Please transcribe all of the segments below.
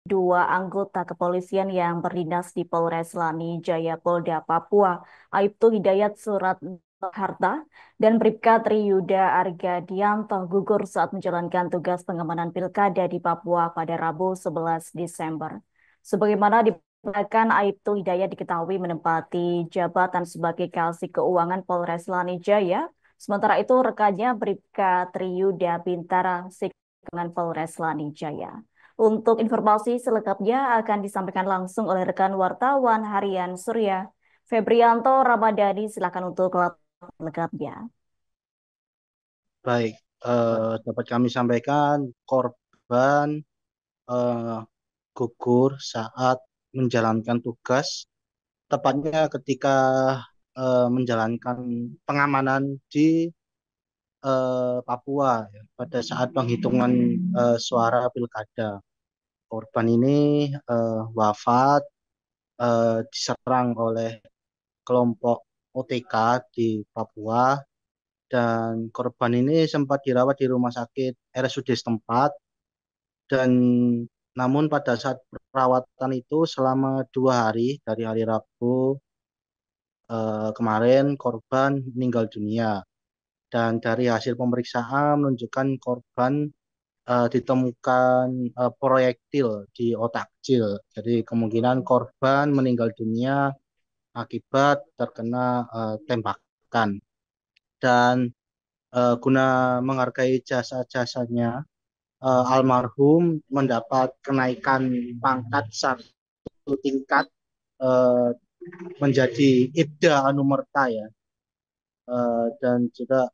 dua anggota kepolisian yang berdinas di Polres Lani Jaya Polda Papua, Aibtu Hidayat Surat Harta dan Bribka Triyuda Argadianto gugur saat menjalankan tugas pengamanan pilkada di Papua pada Rabu 11 Desember. Sebagaimana diberitakan, Aibtu Hidayat diketahui menempati jabatan sebagai Kasih Keuangan Polres Lani Jaya. Sementara itu rekannya Bribka Triyuda Bintara Sikungan Polres Lani Jaya. Untuk informasi selengkapnya akan disampaikan langsung oleh rekan wartawan harian Surya, Febrianto Ramadhani. Silakan untuk lengkapnya. Baik, dapat kami sampaikan korban eh, gugur saat menjalankan tugas, tepatnya ketika menjalankan pengamanan di Papua ya, pada saat penghitungan suara pilkada. Korban ini wafat diserang oleh kelompok OTK di Papua dan korban ini sempat dirawat di rumah sakit RSUD setempat dan namun pada saat perawatan itu selama 2 hari dari hari Rabu kemarin korban meninggal dunia dan dari hasil pemeriksaan menunjukkan korban ditemukan proyektil di otak kecil. Jadi kemungkinan korban meninggal dunia akibat terkena tembakan dan guna menghargai jasa-jasanya almarhum mendapat kenaikan pangkat 1 tingkat eh, menjadi Ibda Anumerta ya. Dan juga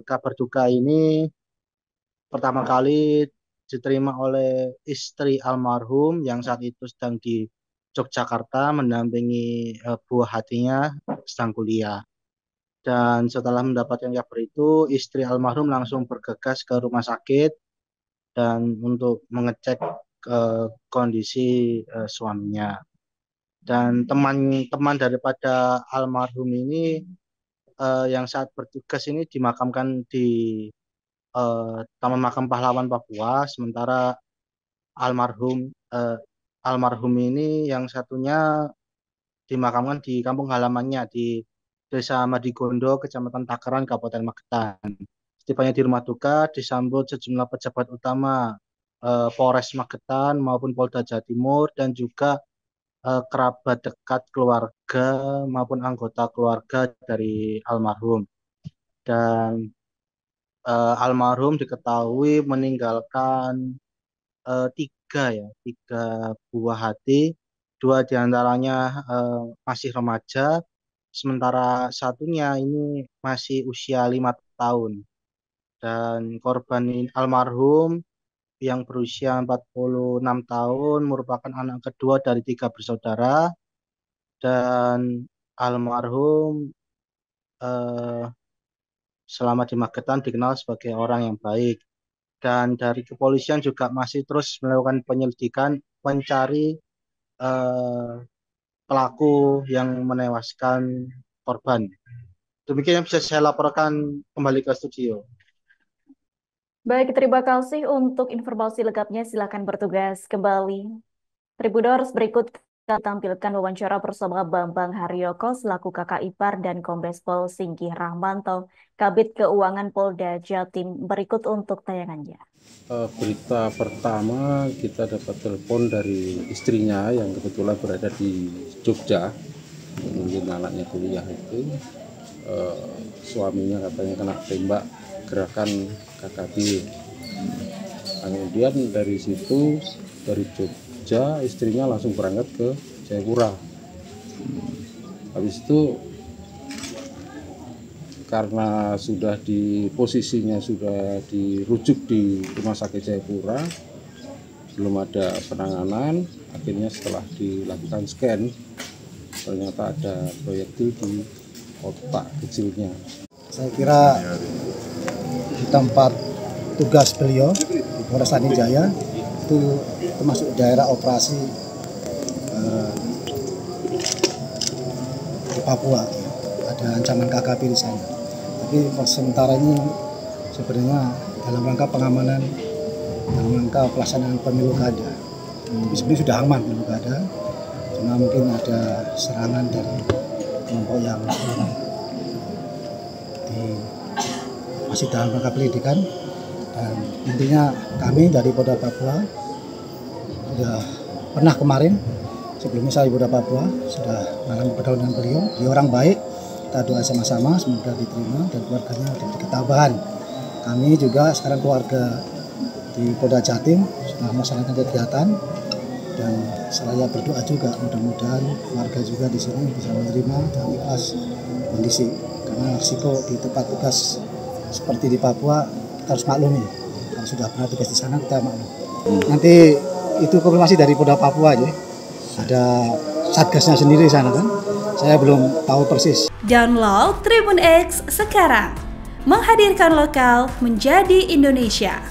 kabar duka ini pertama kali diterima oleh istri almarhum yang saat itu sedang di Yogyakarta mendampingi buah hatinya sedang kuliah. Dan setelah mendapatkan kabar itu, istri almarhum langsung bergegas ke rumah sakit dan untuk mengecek kondisi suaminya. Dan teman-teman daripada almarhum ini yang saat bertugas ini dimakamkan di Taman Makam Pahlawan Papua, sementara almarhum eh, almarhum ini yang satunya dimakamkan di kampung halamannya di Desa Madigondo, Kecamatan Takaran, Kabupaten Magetan. Setibanya di rumah duka disambut sejumlah pejabat utama Polres Magetan maupun Polda Jawa Timur dan juga kerabat dekat keluarga maupun anggota keluarga dari almarhum. Dan almarhum diketahui meninggalkan tiga buah hati, dua diantaranya masih remaja, sementara satunya ini masih usia 5 tahun. Dan korban almarhum yang berusia 46 tahun merupakan anak kedua dari 3 bersaudara dan almarhum eh, selama di Magetan dikenal sebagai orang yang baik. Dan dari kepolisian juga masih terus melakukan penyelidikan mencari eh, pelaku yang menewaskan korban. Demikian yang bisa saya laporkan kembali ke studio. Baik, terima kasih untuk informasi lengkapnya. Silakan bertugas kembali. Tribuners, berikut kita tampilkan wawancara bersama Bambang Haryoko selaku kakak ipar dan Kombes Pol Singgi Rahmanto, Kabid Keuangan Polda Jatim. Berikut untuk tayangannya. Berita pertama kita dapat telepon dari istrinya yang kebetulan berada di Jogja, mungkin anaknya kuliah itu. Suaminya katanya kena tembak gerakan KKB. Kemudian dari situ, dari Jogja, istrinya langsung berangkat ke Jayapura. Habis itu karena sudah di posisinya sudah dirujuk di Rumah Sakit Jayapura, belum ada penanganan. Akhirnya setelah dilakukan scan, ternyata ada proyektil di otak kecilnya. Saya kira di tempat tugas beliau di Polres Lani Jaya itu termasuk daerah operasi di Papua, ada ancaman KKP di sana. Tapi sementara ini sebenarnya dalam rangka pengamanan, dalam rangka pelaksanaan pemilu kada. Sebenarnya sudah aman, belum ada. Cuma mungkin ada serangan dari kelompok yang masih dalam rangka penyelidikan. Dan intinya kami dari Polda Papua sudah pernah kemarin sebelumnya saya Polda Papua sudah mengalami pergaulan dengan beliau. Dia orang baik, kita doa sama-sama semoga diterima dan keluarganya diberi ketabahan. Kami juga sekarang keluarga di Polda Jatim sudah melaksanakan kegiatan dan saya berdoa juga mudah-mudahan keluarga juga di sini bisa menerima dan ikhlas kondisi, karena risiko di tempat tugas seperti di Papua kita harus maklumi. Kalau sudah pernah tugas di sana kita maklum. Nanti itu konfirmasi dari Polda Papua aja. Ada satgasnya sendiri di sana kan. Saya belum tahu persis. Download Tribun X sekarang. Menghadirkan lokal menjadi Indonesia.